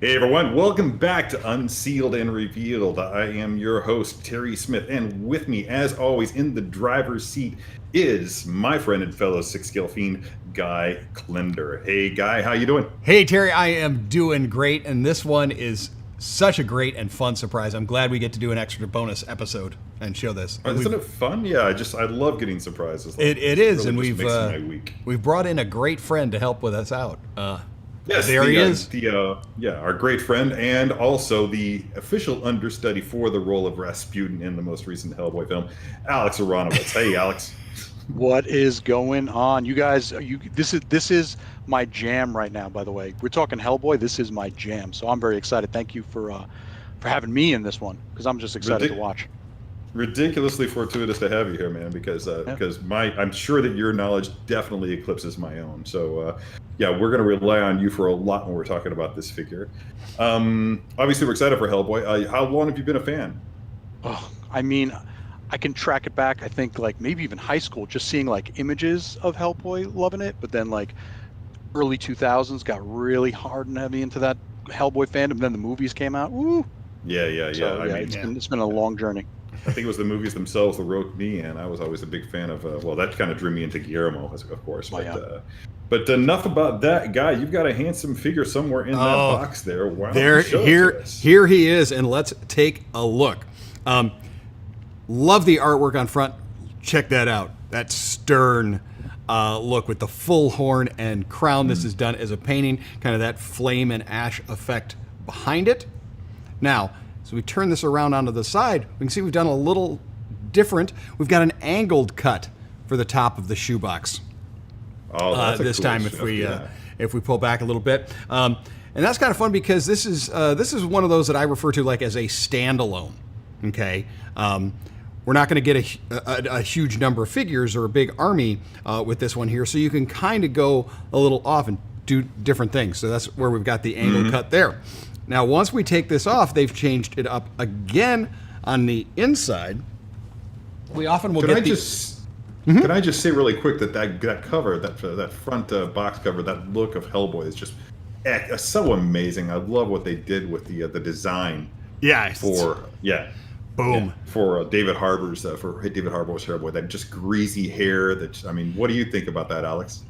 Hey everyone, welcome back to Unsealed and Revealed. I am your host, Terry Smith, and with me, as always, in the driver's seat is my friend and fellow Sixth Scale Fiend, Guy Klender. Hey Guy, how you doing? Hey Terry, I am doing great, and this one is such a great and fun surprise. I'm glad we get to do an extra bonus episode and show this. And Isn't it fun? Yeah, I love getting surprises. It is, really and makes my week. we've brought in a great friend to help with us out. Yes, there he is. Our great friend, and also the official understudy for the role of Rasputin in the most recent Hellboy film, Alex Aronowitz. Hey, Alex. What is going on, you guys? This is my jam right now. By the way, we're talking Hellboy. This is my jam, so I'm very excited. Thank you for having me in this one because I'm just excited to watch. Ridiculously fortuitous to have you here, man, because I'm sure that your knowledge definitely eclipses my own. So yeah, we're going to rely on you for a lot when we're talking about this figure. Obviously, we're excited for Hellboy. How long have you been a fan? Oh, I mean, I can track it back. I think like maybe even high school, just seeing like images of Hellboy, loving it. But then like early 2000s got really hard and heavy into that Hellboy fandom. Then the movies came out. Woo! Yeah. So, I mean, it's been a long journey. I think it was the movies themselves that roped me in. I was always a big fan of, that kind of drew me into Guillermo, of course. But enough about that. Guy, you've got a handsome figure somewhere in that box there. Wow. Here he is, and let's take a look. Love the artwork on front. Check that out. That stern look with the full horn and crown. This is done as a painting, kind of that flame and ash effect behind it. Now, so we turn this around onto the side, we can see we've done a little different. We've got an angled cut for the top of the shoebox. Oh, that's this cool time if we pull back a little bit. And that's kind of fun because this is one of those that I refer to like as a standalone. Okay. We're not going to get a huge number of figures or a big army with this one here, so you can kind of go a little off and do different things. So that's where we've got the angled cut there. Now, once we take this off, they've changed it up again on the inside. We often will get these. Can I just say really quick that cover, that front box cover, that look of Hellboy is just so amazing. I love what they did with the design. Yeah. Boom. For David Harbour's Hellboy, that just greasy hair. What do you think about that, Alex?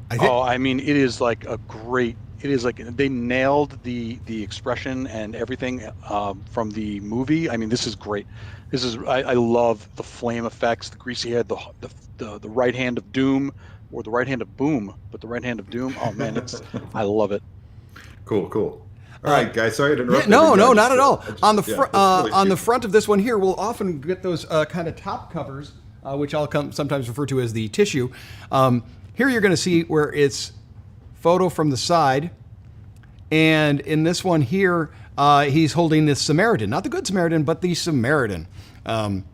I mean, it is like a great. It is like they nailed the expression and everything from the movie. I mean, this is great. I love the flame effects, the greasy head, the right hand of doom, or the right hand of boom, but the right hand of doom. Oh man, I love it. Cool. All right, guys. Sorry to interrupt. No, not at all. On the front of this one here, we'll often get those kind of top covers, which I'll sometimes refer to as the tissue. Here you're going to see where it's photo from the side, and in this one here, he's holding this Samaritan, not the Good Samaritan, but the Samaritan. And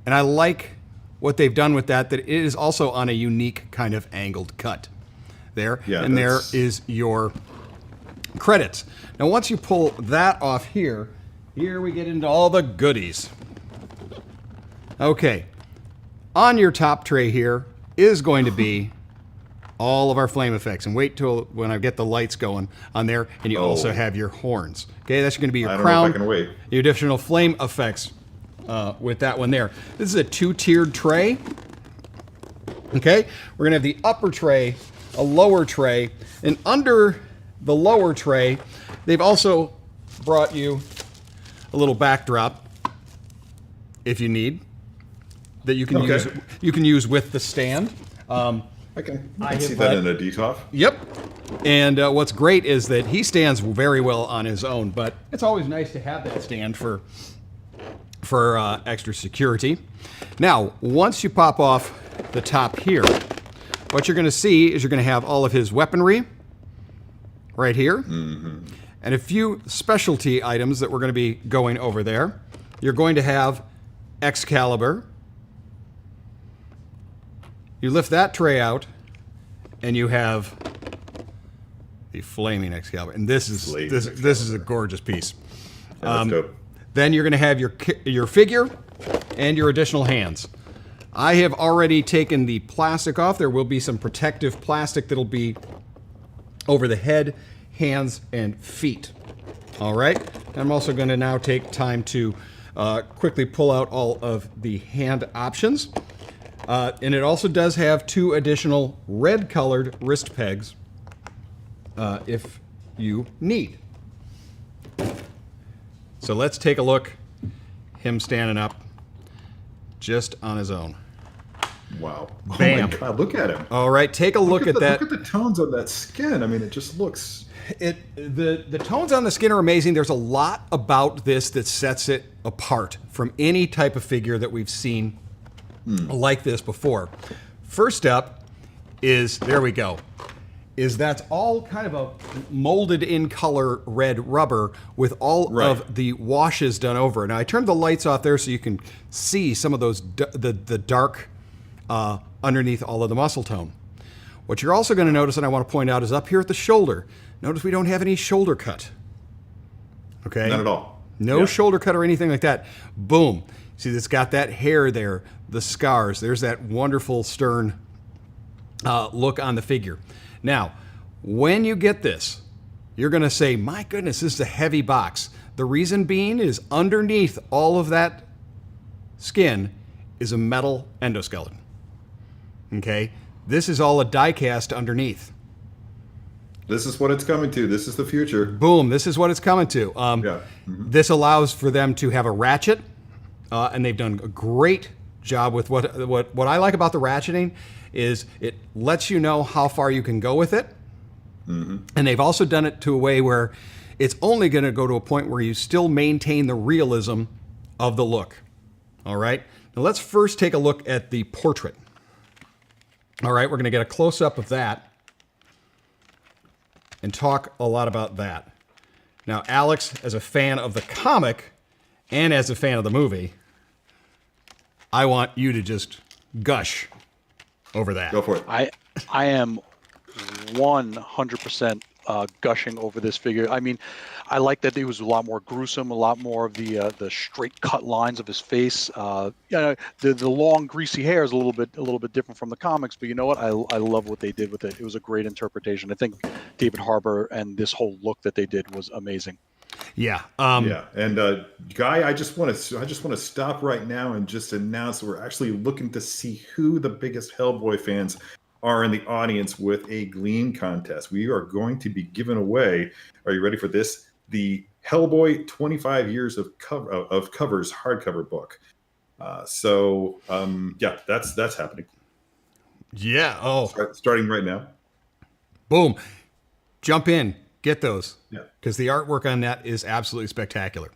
I like what they've done with that it is also on a unique kind of angled cut there. Yeah, and there is your credits. Now, once you pull that off here we get into all the goodies. Okay, on your top tray here is going to be all of our flame effects, and wait till when I get the lights going on there, and you also have your horns. Okay, that's going to be your crown. I don't know if I can wait. Your additional flame effects with that one there. This is a two-tiered tray. Okay, we're going to have the upper tray, a lower tray, and under the lower tray, they've also brought you a little backdrop, if you need, that you can use. You can use with the stand. I can see that in a DTOF. Yep. And what's great is that he stands very well on his own, but it's always nice to have that stand for extra security. Now, once you pop off the top here, what you're going to see is you're going to have all of his weaponry right here, and a few specialty items that we're going to be going over there. You're going to have Excalibur. You lift that tray out, and you have the flaming Excalibur, and this is a gorgeous piece. Then you're going to have your figure and your additional hands. I have already taken the plastic off. There will be some protective plastic that'll be over the head hands and feet. All right. I'm also going to now take time to quickly pull out all of the hand options. And it also does have 2 additional red-colored wrist pegs if you need. So let's take a look. Him standing up just on his own. Wow. Bam. Oh my God, look at him. All right, take a look at that. Look at the tones on that skin. I mean, it just looks... The tones on the skin are amazing. There's a lot about this that sets it apart from any type of figure that we've seen like this before. First up is, there we go, is that's all kind of a molded in color red rubber with all of the washes done over it. Now I turned the lights off there so you can see some of those, the dark underneath all of the muscle tone. What you're also going to notice, and I want to point out, is up here at the shoulder. Notice we don't have any shoulder cut. Okay? Not at all. No shoulder cut or anything like that. Boom. See, it's got that hair there, the scars. There's that wonderful stern look on the figure. Now, when you get this, you're going to say, my goodness, this is a heavy box. The reason being is underneath all of that skin is a metal endoskeleton. Okay? This is all a die cast underneath. This is what it's coming to. This is the future. Boom. This is what it's coming to. This allows for them to have a ratchet, and they've done a great job with what I like about the ratcheting is it lets you know how far you can go with it. And they've also done it to a way where it's only going to go to a point where you still maintain the realism of the look. All right. Now let's first take a look at the portrait. All right. We're going to get a close-up of that and talk a lot about that. Now, Alex, as a fan of the comic and as a fan of the movie, I want you to just gush over that. Go for it. I am 100% gushing over this figure. I mean, I like that it was a lot more gruesome, a lot more of the straight cut lines of his face. You know, the long greasy hair is a little bit different from the comics, but you know what? I love what they did with it. It was a great interpretation. I think David Harbour and this whole look that they did was amazing. Yeah. And Guy, I just want to stop right now and just announce that we're actually looking to see who the biggest Hellboy fans are in the audience with a Gleam contest. We are going to be giving away, are you ready for this? The Hellboy 25 Years of Covers hardcover book. Yeah, that's happening. Yeah. Oh, starting right now. Boom. Jump in. Get those. Yeah. Because the artwork on that is absolutely spectacular.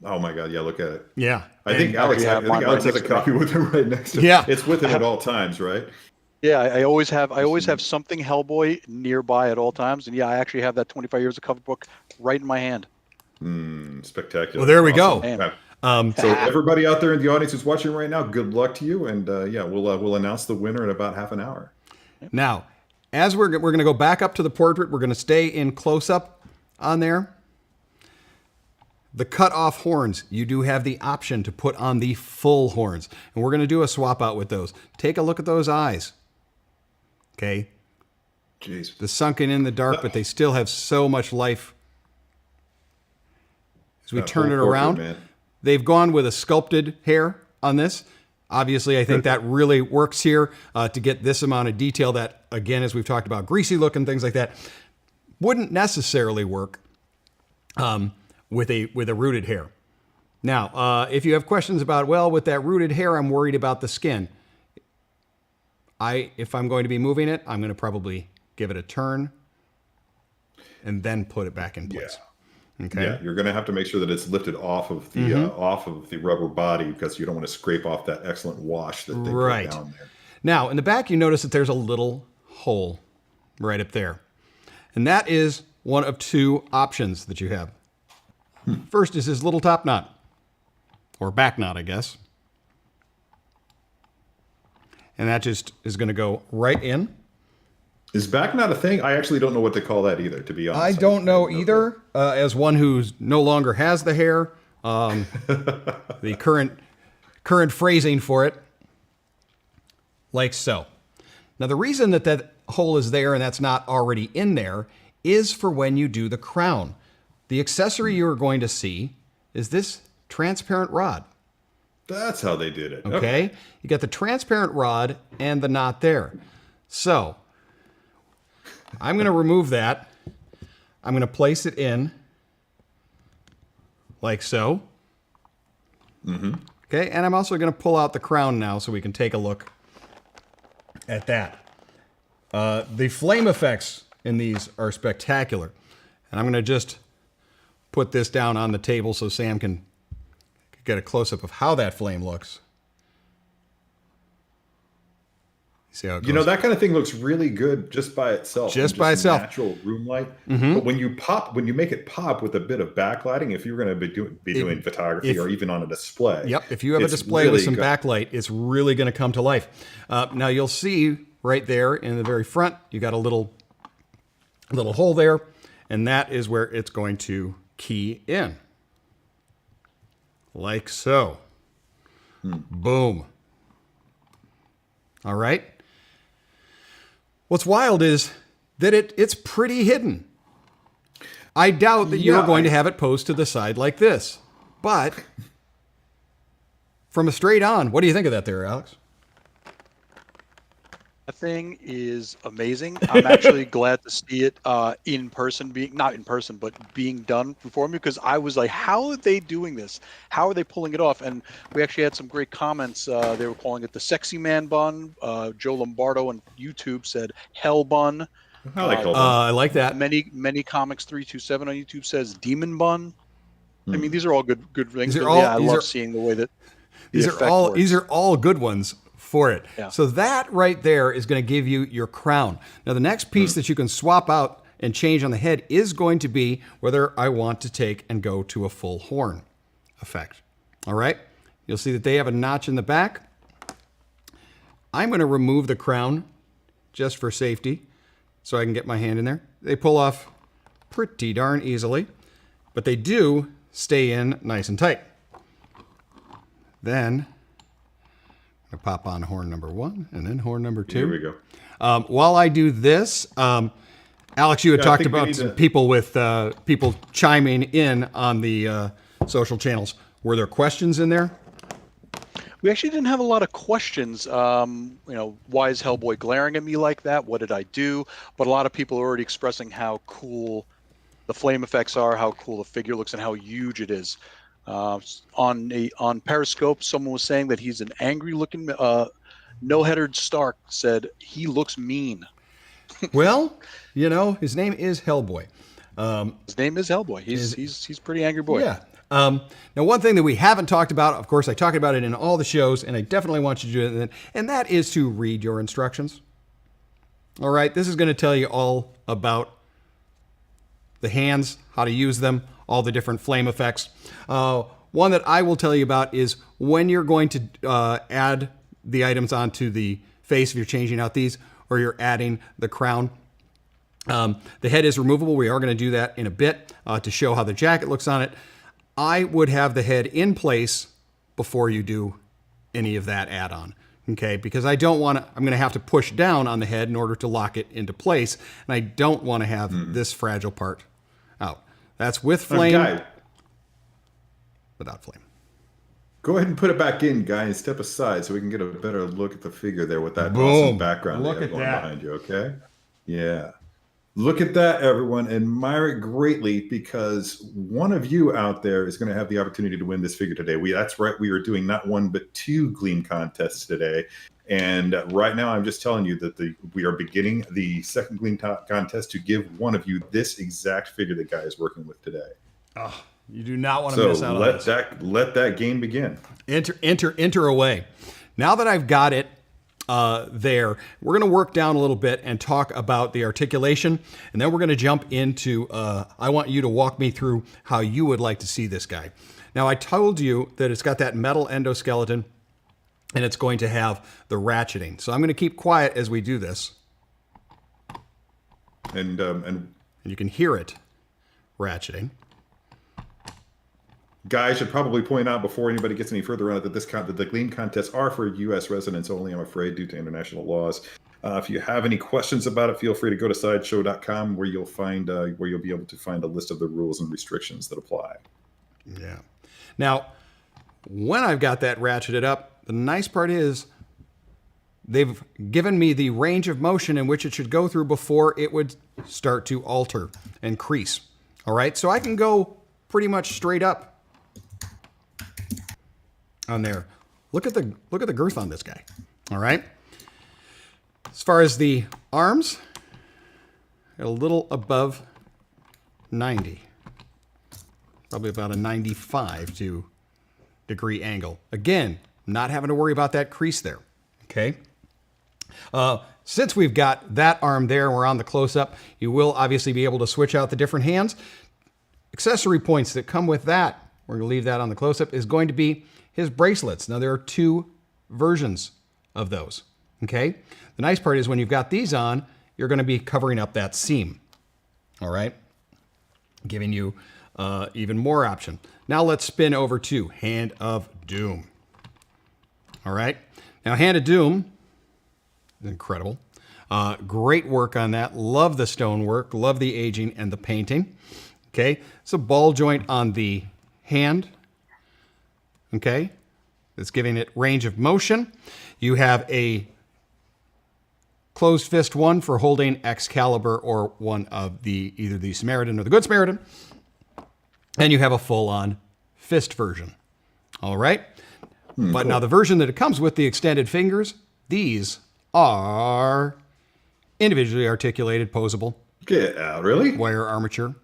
Oh my God! Yeah, look at it. Yeah. I think Alex has a copy with him right next to him. Yeah. It's with him at all times, right? Yeah, I always have something Hellboy nearby at all times, and yeah, I actually have that 25 Years of Cover book right in my hand. Spectacular. Well, there we awesome. go. So everybody out there in the audience who's watching right now, good luck to you, and yeah, we'll announce the winner in about half an hour. Now, as we're going to go back up to the portrait, we're going to stay in close up on there. The cut off horns, you do have the option to put on the full horns, and we're going to do a swap out with those. Take a look at those eyes. Okay. Jeez. The sunken in the dark, but they still have so much life. As we turn it around, they've gone with a sculpted hair on this. Obviously, I think that really works here to get this amount of detail that, again, as we've talked about, greasy look and things like that, wouldn't necessarily work with a rooted hair. Now, if you have questions about, well, with that rooted hair, I'm worried about the skin. If I'm going to be moving it, I'm going to probably give it a turn and then put it back in place. Yeah. Okay. Yeah, you're going to have to make sure that it's lifted off of the rubber body because you don't want to scrape off that excellent wash that they put down there. Now, in the back, you notice that there's a little hole right up there. And that is one of 2 options that you have. First is this little top knot, or back knot, I guess. And that just is going to go right in. Is back knot a thing? I actually don't know what to call that either, to be honest. I don't know either. As one who no longer has the hair, the current phrasing for it, like so. Now, the reason that hole is there and that's not already in there is for when you do the crown. The accessory you're going to see is this transparent rod. That's how they did it. Okay? You got the transparent rod and the knot there. So, I'm going to remove that. I'm going to place it in like so. Okay, and I'm also going to pull out the crown now so we can take a look at that. The flame effects in these are spectacular. And I'm going to just put this down on the table so Sam can get a close-up of how that flame looks. See how it goes? You know, that kind of thing looks really good just by itself. Just by itself. Natural room light. But when you make it pop with a bit of backlighting, if you're going to be doing photography or even on a display. Yep. If you have a display really with some backlight, it's really going to come to life. Now you'll see right there in the very front, you got a little hole there, and that is where it's going to key in. Like so. Boom. All right. What's wild is that it's pretty hidden. I doubt that you're going to have it posed to the side like this. But from a straight on, what do you think of that there, Alex? That thing is amazing. I'm actually glad to see it in person, not in person, but being done before me, because I was like, how are they doing this? How are they pulling it off? And we actually had some great comments. They were calling it the sexy man bun. Joe Lombardo on YouTube said hell bun. I like hell bun. I like that. Many Comics 327 on YouTube says demon bun. I mean, these are all good things. I love seeing the way that these are all good ones for it. Yeah. So that right there is going to give you your crown. Now the next piece that you can swap out and change on the head is going to be whether I want to take and go to a full horn effect. All right. You'll see that they have a notch in the back. I'm going to remove the crown just for safety so I can get my hand in there. They pull off pretty darn easily, but they do stay in nice and tight. Then I'm going to pop on horn number 1 and then horn number 2. Here we go. While I do this, Alex, you had talked about some people with people chiming in on the social channels. Were there questions in there? We actually didn't have a lot of questions. Why is Hellboy glaring at me like that? What did I do? But a lot of people are already expressing how cool the flame effects are, how cool the figure looks, and how huge it is. On Periscope, someone was saying that he's an angry-looking, no-headed Stark. Said he looks mean. Well, his name is Hellboy. His name is Hellboy. He's pretty angry boy. Yeah. Now, one thing that we haven't talked about, of course, I talk about it in all the shows, and I definitely want you to do it, and that is to read your instructions. All right, this is going to tell you all about the hands, how to use them, all the different flame effects. One that I will tell you about is when you're going to add the items onto the face, if you're changing out these, or you're adding the crown. The head is removable. We are going to do that in a bit to show how the jacket looks on it. I would have the head in place before you do any of that add-on, okay? Because I don't want to, I'm going to have to push down on the head in order to lock it into place, and I don't want to have this fragile part out. That's with flame, Guy, without flame. Go ahead and put it back in, Guy, and step aside so we can get a better look at the figure there with that Boom. awesome background Look at going that. behind you, okay? Yeah. Look at that, everyone. Admire it greatly because one of you out there is going to have the opportunity to win this figure today. That's right. We are doing not 1, but 2 Gleam contests today. And right now, I'm just telling you that we are beginning the second Gleam contest to give one of you this exact figure that Guy is working with today. Oh, you do not want to miss out on this. Let that game begin. Enter away. Now that I've got it there, we're going to work down a little bit and talk about the articulation, and then we're going to jump into, I want you to walk me through how you would like to see this guy. Now, I told you that it's got that metal endoskeleton, and it's going to have the ratcheting. So I'm going to keep quiet as we do this. And you can hear it ratcheting. Guy should probably point out before anybody gets any further on it that the Gleam contests are for U.S. residents only, I'm afraid, due to international laws. If you have any questions about it, feel free to go to sideshow.com where you'll be able to find a list of the rules and restrictions that apply. Yeah. Now, when I've got that ratcheted up, the nice part is they've given me the range of motion in which it should go through before it would start to alter and crease. All right, so I can go pretty much straight up on there. Look at the girth on this guy. All right. As far as the arms, a little above 90. Probably about a 95 degree angle. Again, not having to worry about that crease there. Okay. Since we've got that arm there and we're on the close-up, you will obviously be able to switch out the different hands. Accessory points that come with that, we're going to leave that on the close-up, is going to be his bracelets. Now, there are 2 versions of those. Okay. The nice part is when you've got these on, you're going to be covering up that seam. All right. Giving you even more option. Now let's spin over to Hand of Doom. All right. Now Hand of Doom is incredible. Great work on that. Love the stonework. Love the aging and the painting. Okay. It's a ball joint on the hand. Okay. It's giving it range of motion. You have a closed fist one for holding Excalibur or one of either the Samaritan or the Good Samaritan. And you have a full-on fist version. All right. But cool. Now the version that it comes with, the extended fingers, these are individually articulated, posable. Get out, really? Wire armature.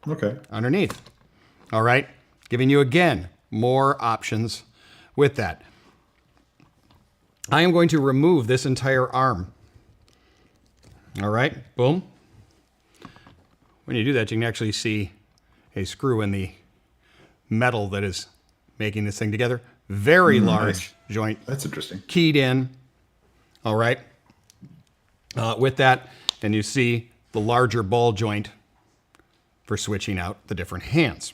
Okay. Underneath. All right. Giving you, again, more options with that. I am going to remove this entire arm. All right. Boom. When you do that, you can actually see a screw in the metal that is making this thing together. Very large joint. That's interesting. Keyed in. All right. With that, and you see the larger ball joint for switching out the different hands.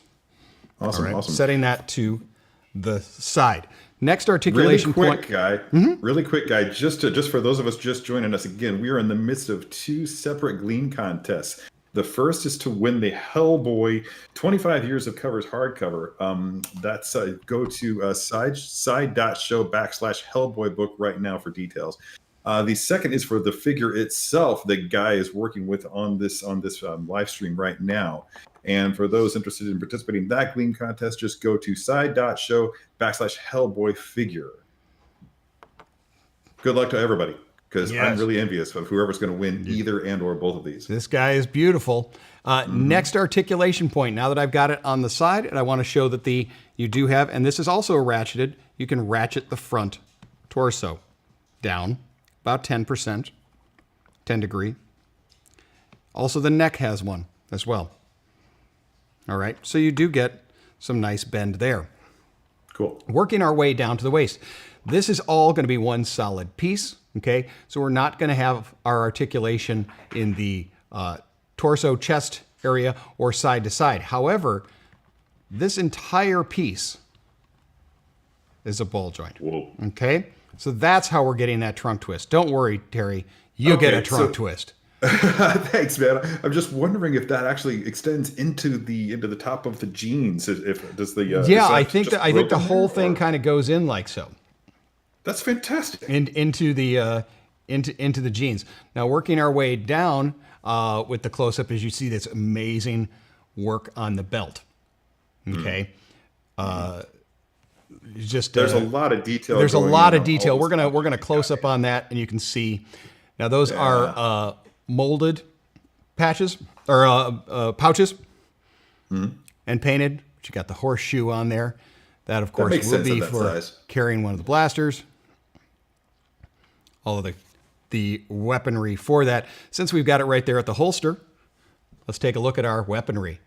Awesome, All right. awesome. Setting that to the side. Next articulation really quick, point. Guy. Really quick, Guy. Just for those of us just joining us again, we are in the midst of 2 separate Gleam contests. The first is to win the Hellboy 25 Years of Covers hardcover. That's go to side.show/Hellboy book right now for details. The second is for the figure itself that Guy is working with on this live stream right now. And for those interested in participating in that Gleam contest, just go to side.show/Hellboy figure. Good luck to everybody, because I'm really envious of whoever's going to win either and or both of these. This guy is beautiful. Next articulation point. Now that I've got it on the side, and I want to show that you do have, and this is also ratcheted, you can ratchet the front torso down about 10%, 10 degree. Also, the neck has one as well. All right, so you do get some nice bend there. Cool. Working our way down to the waist. This is all going to be one solid piece, okay? So we're not going to have our articulation in the torso, chest area or side to side. However, this entire piece is a ball joint. Whoa. Okay? So that's how we're getting that trunk twist. Don't worry, Terry. You get a trunk twist. Thanks, man. I'm just wondering if that actually extends into the top of the jeans. If does the I think the whole thing kind of goes in like so. That's fantastic. Into the jeans. Now working our way down with the close up, as you see this amazing work on the belt. Okay. Just there's a lot of detail. There's a lot of detail. We're gonna close up on that, and you can see. Now those are molded patches or pouches and painted. But you got the horseshoe on there. That of course will be for carrying one of the blasters. All of the weaponry for that. Since we've got it right there at the holster, let's take a look at our weaponry.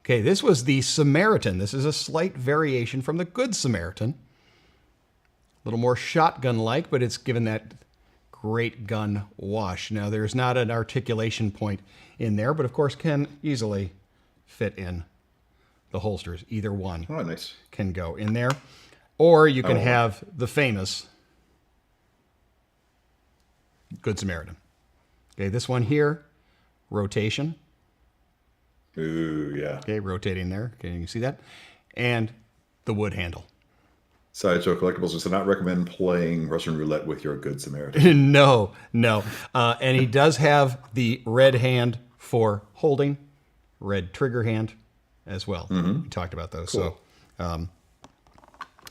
Okay, this was the Samaritan. This is a slight variation from the Good Samaritan. A little more shotgun-like, but it's given that great gun wash. Now, there's not an articulation point in there, but of course can easily fit in the holsters. Either one can go in there. Or you can have the famous Good Samaritan. Okay, this one here, rotation. Ooh, yeah. Okay, rotating there. Okay, you can see that. And the wood handle. Sideshow Collectibles does not recommend playing Russian roulette with your Good Samaritan. No. And he does have the red hand for holding, red trigger hand as well. We talked about those. Cool. So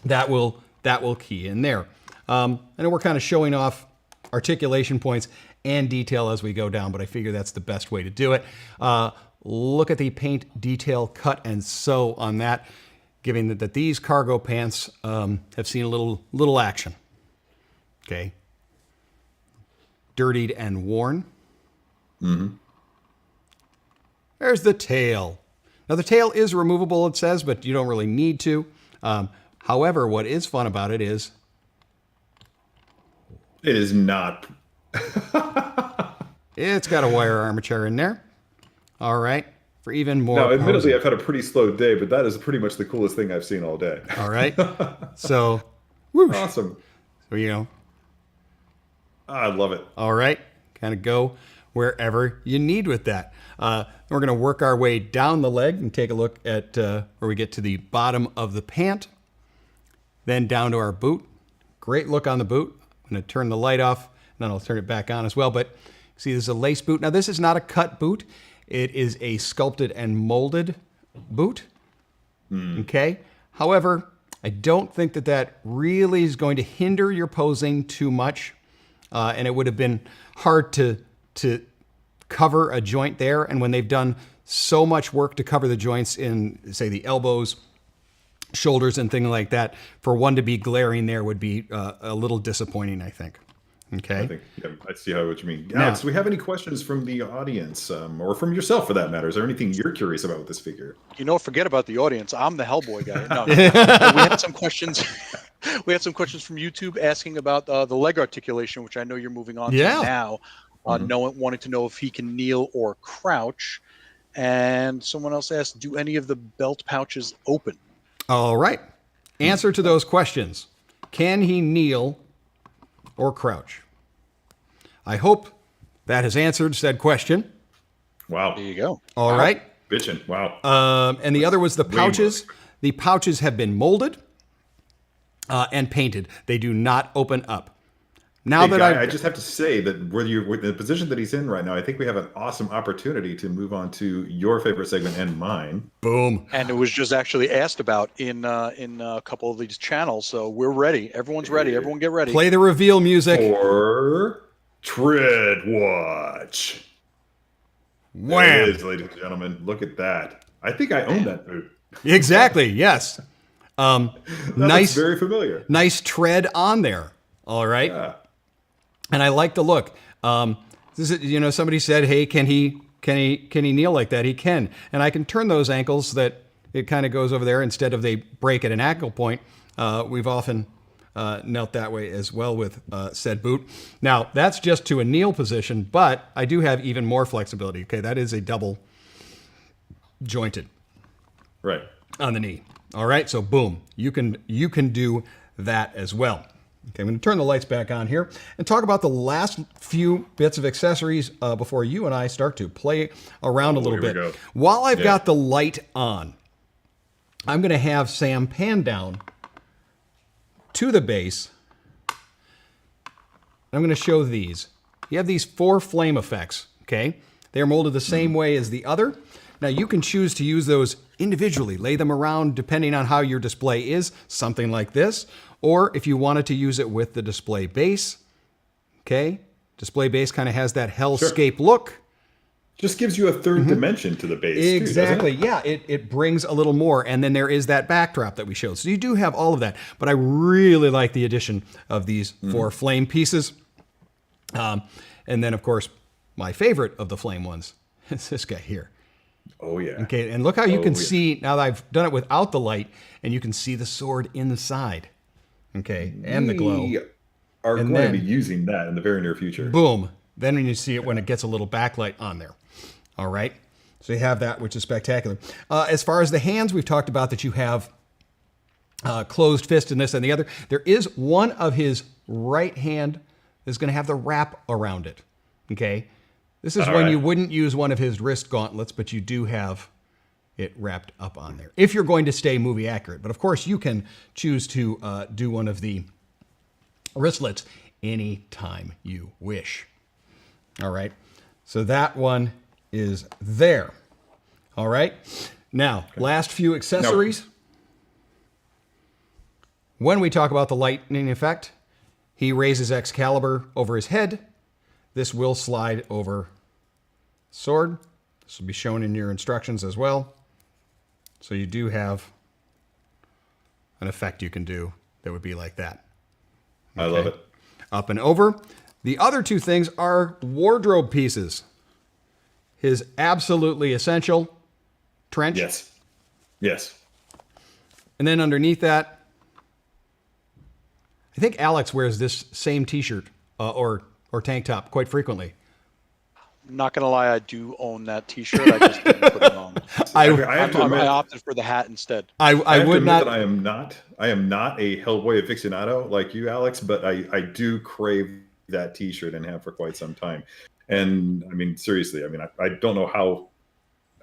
that will key in there. I know we're kind of showing off articulation points and detail as we go down, but I figure that's the best way to do it. Look at the paint detail cut and sew on that, giving that these cargo pants have seen a little action. Okay. Dirtied and worn. There's the tail. Now the tail is removable, it says, but you don't really need to. However, what is fun about it is... It is not. It's got a wire armature in there. All right. For even more... Now, admittedly, I've had a pretty slow day, but that is pretty much the coolest thing I've seen all day. All right. So, whoosh. Awesome. So, you know. I love it. All right. Kind of go wherever you need with that. We're going to work our way down the leg and take a look at where we get to the bottom of the pant. Then down to our boot. Great look on the boot. I'm going to turn the light off, and then I'll turn it back on as well. But see, this is a lace boot. Now, this is not a cut boot. It is a sculpted and molded boot. Okay. However, I don't think that really is going to hinder your posing too much. And it would have been hard to cover a joint there. And when they've done so much work to cover the joints in, say, the elbows, shoulders, and things like that, for one to be glaring there would be a little disappointing, I think. Okay. I think I see what you mean. Alex, do we have any questions from the audience, or from yourself for that matter? Is there anything you're curious about with this figure? Forget about the audience. I'm the Hellboy guy. No, we had some questions. We had some questions from YouTube asking about the leg articulation, which I know you're moving on to now. Wanting to know if he can kneel or crouch. And someone else asked, do any of the belt pouches open? All right. Answer to those questions. Can he kneel or crouch? I hope that has answered said question. Wow. There you go. All right. Bitchin'. Wow. And the other was the pouches. The pouches have been molded and painted. They do not open up. Now that I just have to say that with the position that he's in right now, I think we have an awesome opportunity to move on to your favorite segment and mine. Boom. And it was just actually asked about in a couple of these channels, so we're ready. Everyone's ready. Everyone get ready. Play the reveal music. Or Tread Watch. Wham. There it is, ladies and gentlemen. Look at that. I think I own that boot. Exactly. Yes. Nice. Very familiar. Nice tread on there. All right. Yeah. And I like the look. This is, somebody said, "Hey, can he kneel like that?" He can, and I can turn those ankles that it kind of goes over there instead of they break at an ankle point. We've often knelt that way as well with said boot. Now that's just to a kneel position, but I do have even more flexibility. Okay, that is a double jointed, Right, on the knee. All right, so boom, you can do that as well. Okay, I'm going to turn the lights back on here and talk about the last few bits of accessories before you and I start to play around a little bit. While I've got the light on, I'm going to have Sam pan down to the base. I'm going to show these. You have these 4 flame effects, okay? They are molded the same way as the other. Now, you can choose to use those individually, lay them around depending on how your display is, something like this. Or if you wanted to use it with the display base, okay? Display base kind of has that hellscape look. Just gives you a third dimension to the base. Exactly. Too, doesn't it? Yeah, it brings a little more. And then there is that backdrop that we showed. So you do have all of that. But I really like the addition of these 4 flame pieces. And then, of course, my favorite of the flame ones is this guy here. Oh, yeah. Okay, and look how you can see, now that I've done it without the light, and you can see the sword inside. Okay, and the glow. We are going to be using that in the very near future. Boom. Then you see it when it gets a little backlight on there. All right. So you have that, which is spectacular. As far as the hands, we've talked about that you have closed fist and this and the other. There is one of his right hand is going to have the wrap around it. Okay? This is when you wouldn't use one of his wrist gauntlets, but you do have it wrapped up on there. If you're going to stay movie accurate. But of course, you can choose to do one of the wristlets anytime you wish. All right? So that one is there. All right? Now, last few accessories. When we talk about the lightning effect, he raises Excalibur over his head. This will slide over sword. This will be shown in your instructions as well. So you do have an effect you can do that would be like that. Okay. I love it. Up and over. The other two things are wardrobe pieces. His absolutely essential trench. Yes. Yes. And then underneath that, I think Alex wears this same T-shirt or tank top quite frequently. I'm not gonna lie, I do own that T-shirt. I just didn't put it on. I have to admit, I opted for the hat instead. I would not. That I am not a Hellboy aficionado like you, Alex, but I do crave that T-shirt and have for quite some time. And I mean, seriously, I mean, I don't know how.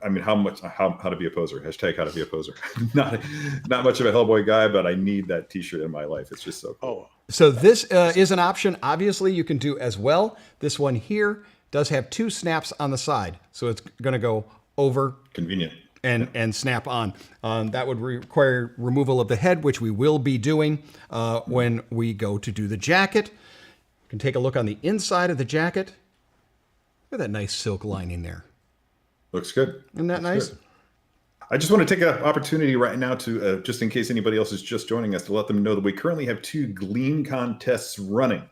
I mean, how to be a poser. Hashtag how to be a poser. not much of a Hellboy guy, but I need that T-shirt in my life. It's just so cool. So this is an option. Obviously, you can do as well. This one here does have two snaps on the side, so it's going to go over. Convenient. And snap on. That would require removal of the head, which we will be doing when we go to do the jacket. You can take a look on the inside of the jacket. Look at that nice silk lining there. Looks good. Isn't that nice? Good. I just want to take an opportunity right now to, just in case anybody else is just joining us, to let them know that we currently have 2 Gleam contests running.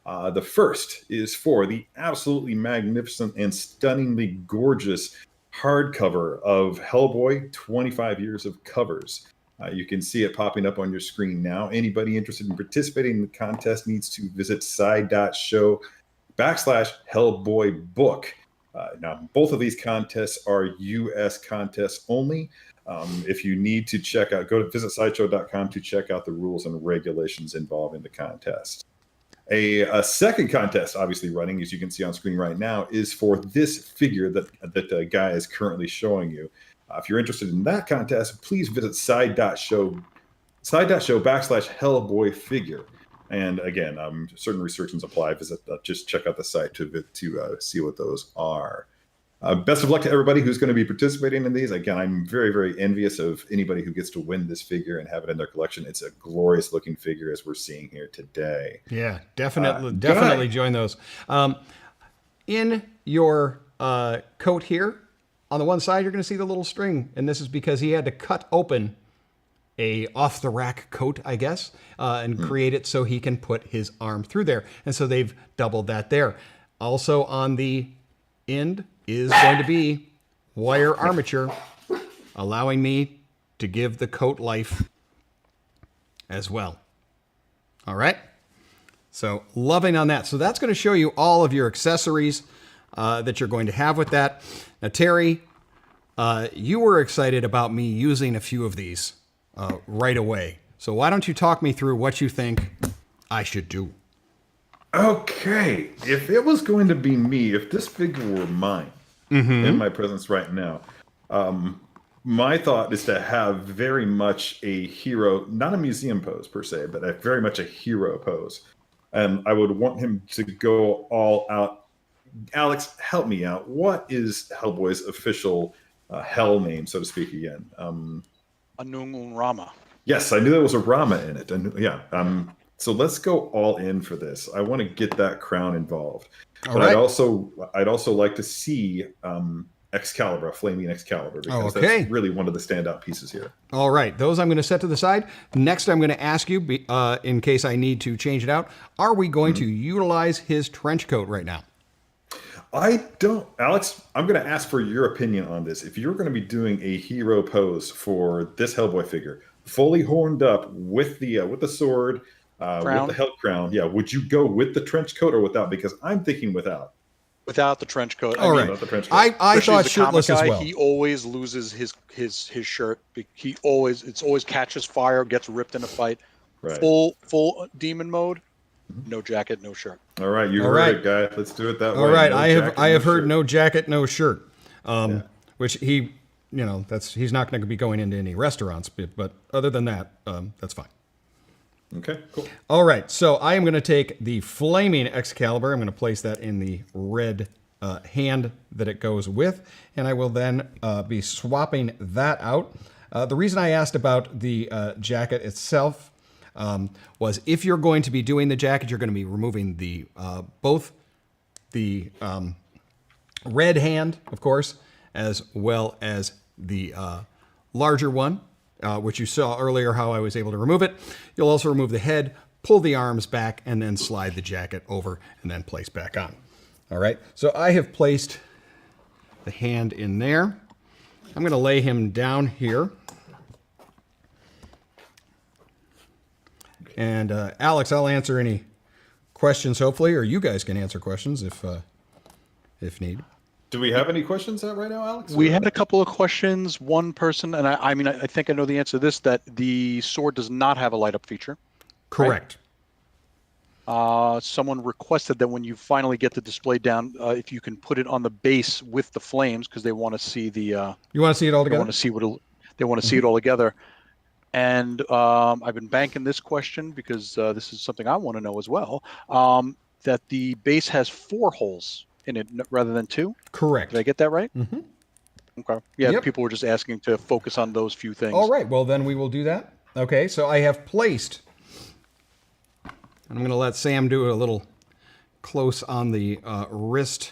The first is for the absolutely magnificent and stunningly gorgeous hardcover of Hellboy, 25 Years of Covers. You can see it popping up on your screen now. Anybody interested in participating in the contest needs to visit side.show/Hellboy book. Now, both of these contests are U.S. contests only. If you need to check out, go to visit sideshow.com to check out the rules and regulations involved in the contest. A second contest, obviously running, as you can see on screen right now, is for this figure that Guy is currently showing you. If you're interested in that contest, please visit side.show/Hellboy figure. And again, certain restrictions apply. Just check out the site to see what those are. Best of luck to everybody who's going to be participating in these. Again, I'm very, very envious of anybody who gets to win this figure and have it in their collection. It's a glorious looking figure, as we're seeing here today. Yeah, definitely join those. In your coat here, on the one side, you're going to see the little string, and this is because he had to cut open a off-the-rack coat, I guess, and create it so he can put his arm through there. And so they've doubled that there. Also on the end is going to be wire armature, allowing me to give the coat life as well. All right? So loving on that. So that's going to show you all of your accessories that you're going to have with that. Now, Terry, you were excited about me using a few of these right away. So why don't you talk me through what you think I should do? Okay. If it was going to be me, if this figure were mine in my presence right now, my thought is to have very much a hero, not a museum pose per se, but very much a hero pose. And I would want him to go all out. Alex, help me out. What is Hellboy's official hell name, so to speak, again? Anung Rama. Yes, I knew there was a Rama in it. And yeah, so let's go all in for this. I want to get that crown involved. But right. I'd also like to see Excalibur, Flaming Excalibur, because that's really one of the standout pieces here. All right, those I'm going to set to the side. Next, I'm going to ask you, in case I need to change it out, are we going to utilize his trench coat right now? I don't, Alex, I'm going to ask for your opinion on this. If you're going to be doing a hero pose for this Hellboy figure, fully horned up with the sword, with the hell crown, would you go with the trench coat or without? Because I'm thinking without. Without the trench coat. All right. I thought shirtless as well. He always loses his shirt. It's always catches fire, gets ripped in a fight. Right. Full demon mode. No jacket, no shirt. All right, you heard it, Guy. Let's do it that way. All right, No I have heard shirt. no jacket, no shirt. Which he, he's not going to be going into any restaurants, but other than that, that's fine. Okay, cool. All right, so I am going to take the flaming Excalibur. I'm going to place that in the red hand that it goes with, and I will then be swapping that out. The reason I asked about the jacket itself was if you're going to be doing the jacket, you're going to be removing the both the red hand, of course, as well as the larger one, which you saw earlier how I was able to remove it. You'll also remove the head, pull the arms back, and then slide the jacket over and then place back on. All right, so I have placed the hand in there. I'm going to lay him down here. And Alex, I'll answer any questions, hopefully, or you guys can answer questions if need. Do we have any questions right now, Alex? We had a couple of questions. One person, and I mean, I think I know the answer to this, that the sword does not have a light up feature. Correct. Right? Someone requested that when you finally get the display down, if you can put it on the base with the flames, because they want to see the. You want to see it all together? They want to see they want to see it all together. And I've been banking this question because this is something I want to know as well. That the base has 4 holes in it rather than 2. Correct. Did I get that right? Mm-hmm. Okay. Yeah, Yep. people were just asking to focus on those few things. All right. Well, then we will do that. Okay. So I have placed. I'm going to let Sam do a little close on the wrist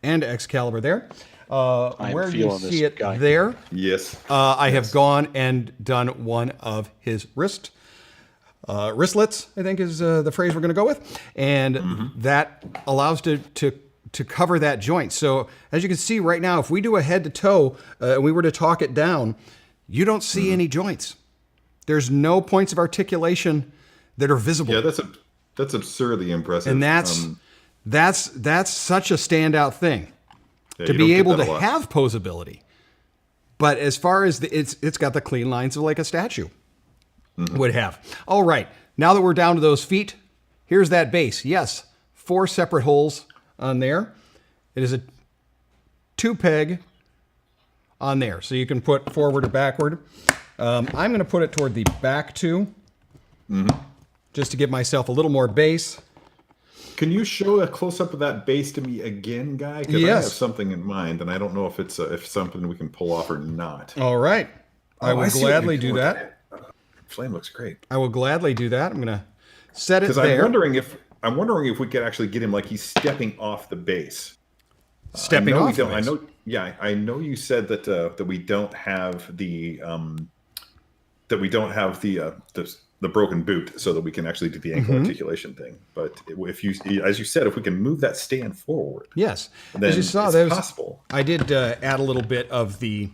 and Excalibur there. Where you see it guy. there, Yes. I have gone and done one of his wristlets, I think is the phrase we're going to go with. And that allows to cover that joint. So as you can see right now, if we do a head to toe, and we were to talk it down, you don't see any joints. There's no points of articulation that are visible. Yeah, that's absurdly impressive. And that's such a standout thing. Yeah, to you be don't able get to that a lot. have posability. But as far as it's got the clean lines of like a statue would have. All right, now that we're down to those feet, here's that base. Yes, 4 separate holes on there. It is a 2-peg on there, so you can put forward or backward. I'm going to put it toward the back too, just to give myself a little more base. Can you show a close-up of that base to me again, Guy? Because I have something in mind, and I don't know if it's if something we can pull off or not. All right. I will gladly do that. Flame looks great. I will gladly do that. I'm going to set it Because there. I'm wondering if we could actually get him like he's stepping off the base. Stepping off the base. I know. Yeah, I know you said that that we don't have the the broken boot, so that we can actually do the ankle articulation thing. But if you, as you said, if we can move that stand forward, yes, then as you saw, it's possible. I did add a little bit of the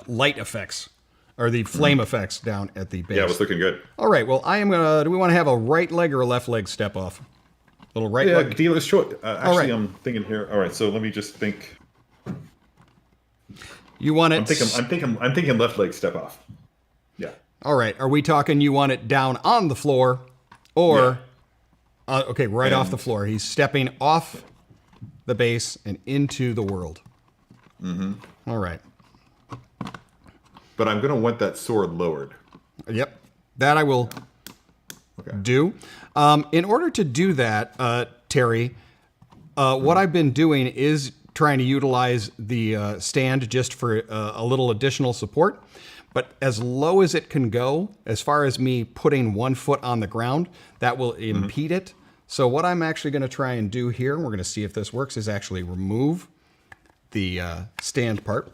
light effects or the flame effects down at the base. Yeah, it was looking good. All right, well, I am gonna. Do we want to have a right leg or a left leg step off? Little right leg. Dealer's choice. Actually, right. I'm thinking here. All right, so let me just think. You want it? I'm thinking left leg step off. Yeah. All right. Are we talking? You want it down on the floor, or okay, right off the floor? He's stepping off the base and into the world. All right. But I'm going to want that sword lowered. Yep, that I will do. In order to do that, Terry, what I've been doing is trying to utilize the stand just for a little additional support. But as low as it can go, as far as me putting 1 foot on the ground, that will impede it. So what I'm actually going to try and do here, and we're going to see if this works, is actually remove the stand part.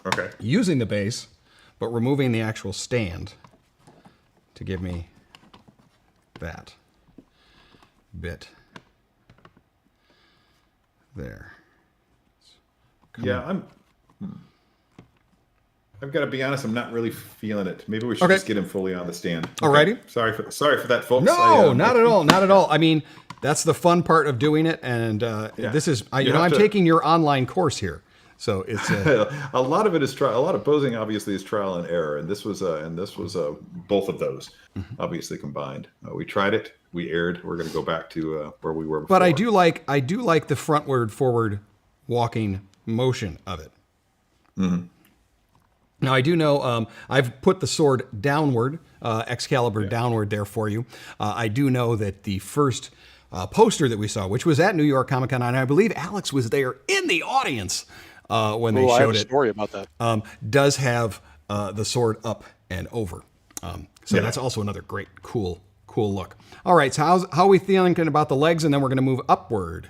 Okay. Using the base, but removing the actual stand to give me that bit there. Yeah, I've got to be honest, I'm not really feeling it. Maybe we should just get him fully on the stand. Okay. Alrighty. Sorry for that, folks. No, not at all. Not at all. I mean, that's the fun part of doing it. And this is, I'm taking your online course here. So it's a lot of it is trial. A lot of posing obviously is trial and error, and this was both of those obviously combined. We tried it, we erred. We're going to go back to where we were before. But I do like the frontward forward walking motion of it. Mm-hmm. Now I do know I've put the sword downward, Excalibur downward there for you. I do know that the first poster that we saw, which was at New York Comic Con, and I believe Alex was there in the audience when they showed I have a it. Story about that. Does have the sword up and over. So that's also another great, cool look. All right, so how are we thinking about the legs, and then we're going to move upward?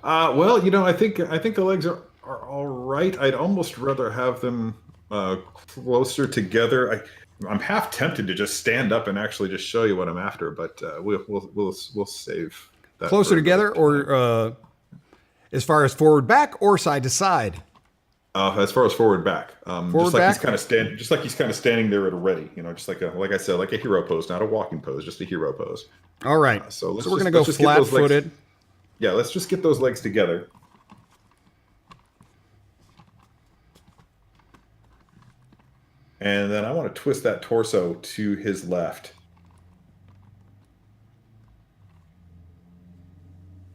Well, I think the legs are all right. I'd almost rather have them closer together. I'm half tempted to just stand up and actually just show you what I'm after, but we'll save that. Closer together, or as far as forward, back, or side to side? As far as forward back, forward just like back? he's kind of standing there at a ready, just like I said, like a hero pose, not a walking pose, just a hero pose. All right. So we're going to go flat-footed. Yeah, let's just get those legs together. And then I want to twist that torso to his left.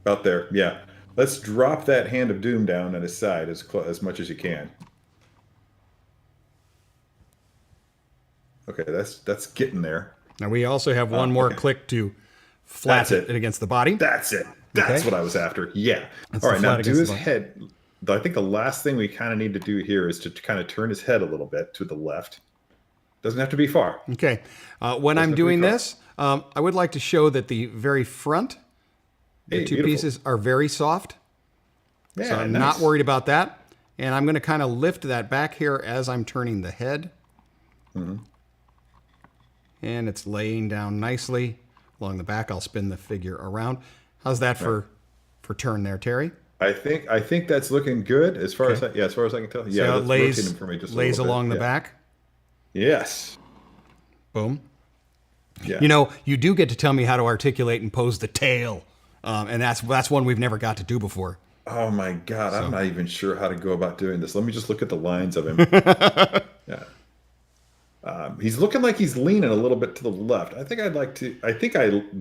About there, yeah. Let's drop that Hand of Doom down at his side as much as you can. Okay, that's getting there. Now we also have one more click to flatten it against the body. That's it. That's what I was after. Yeah. All right, now do his head. I think the last thing we kind of need to do here is to kind of turn his head a little bit to the left. Doesn't have to be far. Okay. When I'm doing this, I would like to show that the very front, the two pieces are very soft. Yeah, so I'm not worried about that. And I'm going to kind of lift that back here as I'm turning the head. Mm-hmm. And it's laying down nicely along the back. I'll spin the figure around. How's that for turn there, Terry? I think that's looking good as far as I can tell. Yeah, so it lays for me just lays along the back. Yes. Boom. Yeah. You do get to tell me how to articulate and pose the tail, and that's one we've never got to do before. Oh my God, I'm not even sure how to go about doing this. Let me just look at the lines of him. Yeah. He's looking like he's leaning a little bit to the left. I think I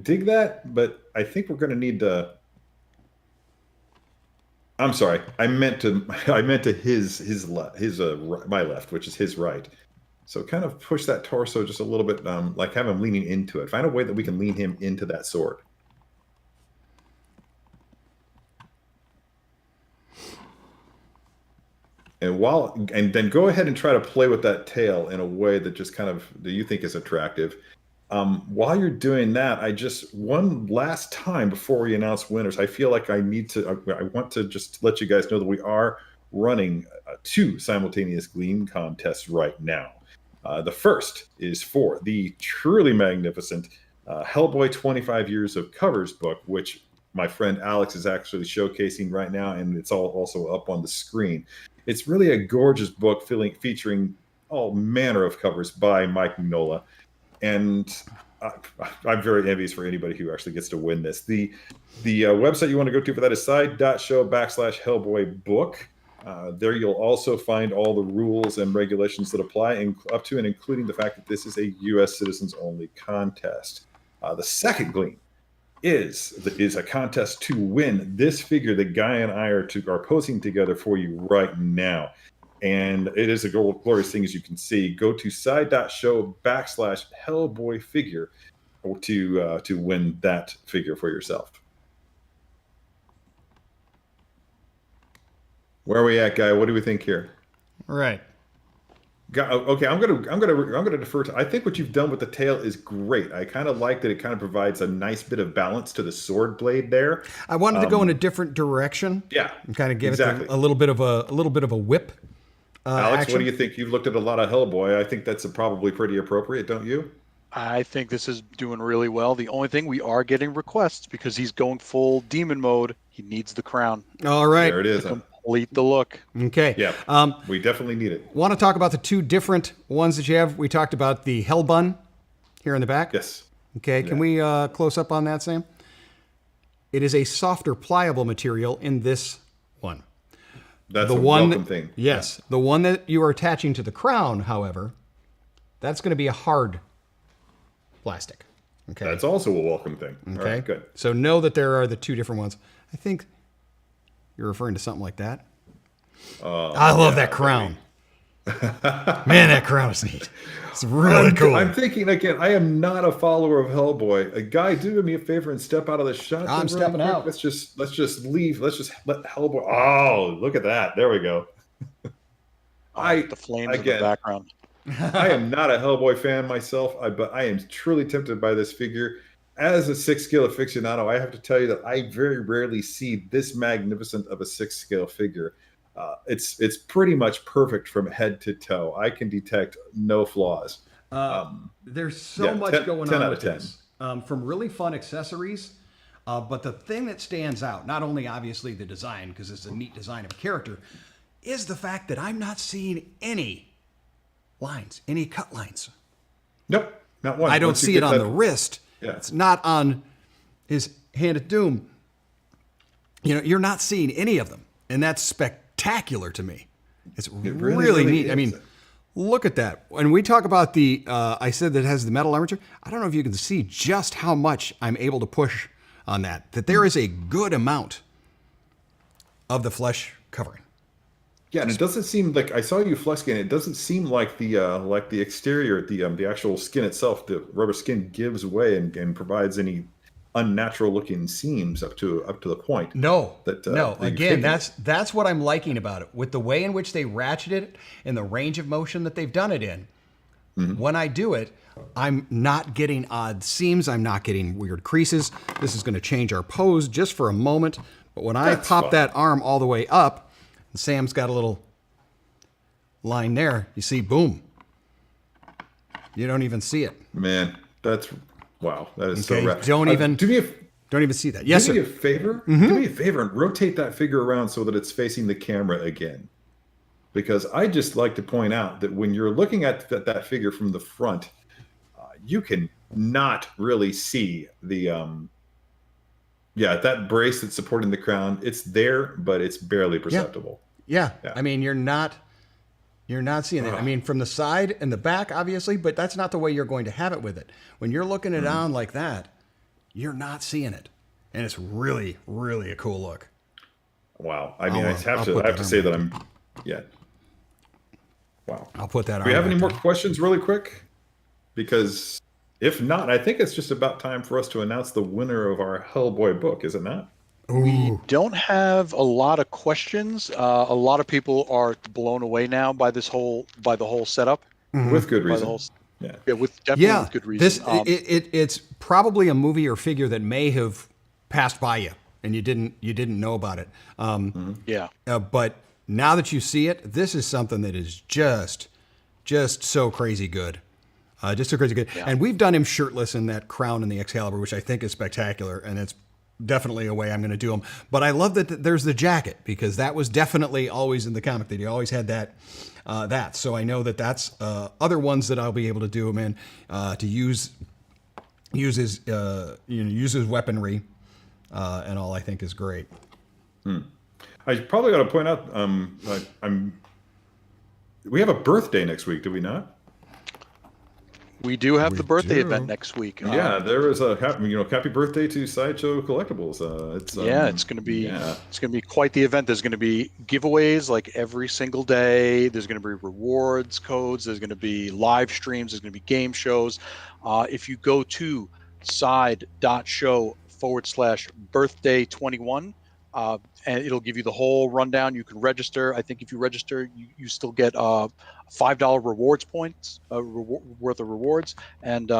dig that, but I think we're going to need to. I'm sorry. I meant to his my left, which is his right. So kind of push that torso just a little bit, like have him leaning into it. Find a way that we can lean him into that sword. And then go ahead and try to play with that tail in a way that just kind of that you think is attractive. While you're doing that, one last time before we announce winners, I feel like I want to just let you guys know that we are running 2 simultaneous Gleam contests right now. The first is for the truly magnificent Hellboy 25 Years of Covers book, which my friend Alex is actually showcasing right now, and it's also up on the screen. It's really a gorgeous book featuring all manner of covers by Mike Mignola. And I'm very envious for anybody who actually gets to win this. The website you want to go to for that is side.show/Hellboy book. There you'll also find all the rules and regulations that apply, up to and including the fact that this is a U.S. citizens only contest. The second Gleam is a contest to win this figure that Guy and I are posing together for you right now. And it is a glorious thing, as you can see. Go to side.show/Hellboy figure to win that figure for yourself. Where are we at, Guy? What do we think here? All right. Okay, I'm gonna defer to. I think what you've done with the tail is great. I kind of like that. It kind of provides a nice bit of balance to the sword blade there. I wanted to go in a different direction. Yeah, and kind of give it a little bit of a whip. Alex, action. What do you think? You've looked at a lot of Hellboy. I think that's probably pretty appropriate, don't you? I think this is doing really well. The only thing, we are getting requests because he's going full demon mode. He needs the crown. All right. There it is. Complete the look. Okay. Yeah. We definitely need it. Want to talk about the 2 different ones that you have? We talked about the hell bun here in the back. Yes. Okay. Can we close up on that, Sam? It is a softer, pliable material in this one. That's the a one welcome thing. Yes, the one that you are attaching to the crown, however, that's going to be a hard plastic. Okay. That's also a welcome thing. Okay. All right, good. So know that there are the two different ones. I think you're referring to something like that. I love that crown. Man, that crown is neat. It's really cool. I'm thinking again. I am not a follower of Hellboy. A guy, do me a favor and step out of the shot. I'm stepping out. Let's just leave. Let's just let Hellboy. Oh, look at that! There we go. The flames in the background. I am not a Hellboy fan myself, but I am truly tempted by this figure. As a sixth scale aficionado, I have to tell you that I very rarely see this magnificent of a sixth scale figure. It's pretty much perfect from head to toe. I can detect no flaws. There's so much 10 going 10 on out with of 10. this. From really fun accessories, but the thing that stands out, not only obviously the design, because it's a neat design of a character, is the fact that I'm not seeing any lines, any cut lines. Nope, not one. I don't Once you see it get on that- the wrist. Yeah. It's not on his hand of doom. You know, you're not seeing any of them, and that's spectacular to me. It's really neat. I mean, look at that. When we talk about the, I said that it has the metal armature. I don't know if you can see just how much I'm able to push on that. That there is a good amount of the flesh covering. Yeah, and it doesn't seem like, I saw you flex scan. It doesn't seem like the exterior, the actual skin itself, the rubber skin gives way and provides any unnatural looking seams up to the point. No, that no. that Again, you're that's what I'm liking about it. With the way in which they ratcheted it and the range of motion that they've done it in. When I do it, I'm not getting odd seams. I'm not getting weird creases. This is going to change our pose just for a moment. But when I pop that arm all the way up, and Sam's got a little line there, you see, boom. You don't even see it. Man, that's wow. That is so rad. Don't even see that. Yes, do me sir. a favor. Do me a favor and rotate that figure around so that it's facing the camera again. Because I just like to point out that when you're looking at that figure from the front, you can not really see the that brace that's supporting the crown. It's there, but it's barely perceptible. Yeah. I mean, you're not seeing it. I mean, from the side and the back, obviously, but that's not the way you're going to have it with it. When you're looking it on like that, you're not seeing it, and it's really, really a cool look. Wow. I mean, I have to say that I'm Wow. I'll put that on. Do we have any more questions really quick? Because if not, I think it's just about time for us to announce the winner of our Hellboy book, is it not? We don't have a lot of questions. A lot of people are blown away now by the whole setup. With good reason. With good reason. It's probably a movie or figure that may have passed by you and you didn't know about it. But now that you see it, this is something that is just so crazy good. Just so crazy good. Yeah. And we've done him shirtless in that crown and the Excalibur, which I think is spectacular. And it's definitely a way I'm going to do him. But I love that there's the jacket, because that was definitely always in the comic, that he always had that. So I know that's other ones that I'll be able to do him in, to use his weaponry and all. I think is great. I probably got to point out, we have a birthday next week, do we not? We do have the birthday event next week. Yeah, there is a happy birthday to Sideshow Collectibles. It's going to be quite the event. There's going to be giveaways like every single day. There's going to be rewards codes. There's going to be live streams. There's going to be game shows. If you go to side.show/birthday21, and it'll give you the whole rundown. You can register. I think if you register, you still get $5 rewards points worth of rewards. And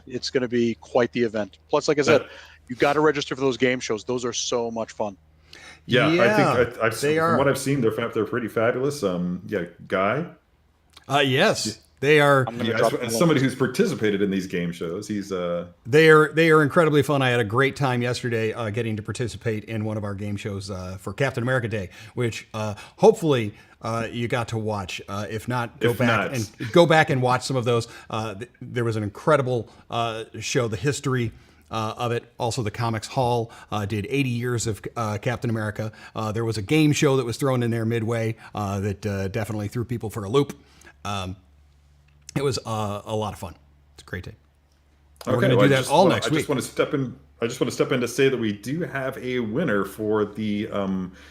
it's going to be quite the event. Plus, like I said, you got to register for those game shows. Those are so much fun. Yeah. I think from what I've seen, they're pretty fabulous. Guy. Yes. They are. As somebody who's participated in these game shows, they are incredibly fun. I had a great time yesterday getting to participate in one of our game shows for Captain America Day, which hopefully you got to watch. If not, go back and watch some of those. There was an incredible show, the history of it. Also, the Comics Hall did 80 years of Captain America. There was a game show that was thrown in there midway that definitely threw people for a loop. It was a lot of fun. It's a great day. We're going to do that all next week. I just want to step in to say that we do have a winner for the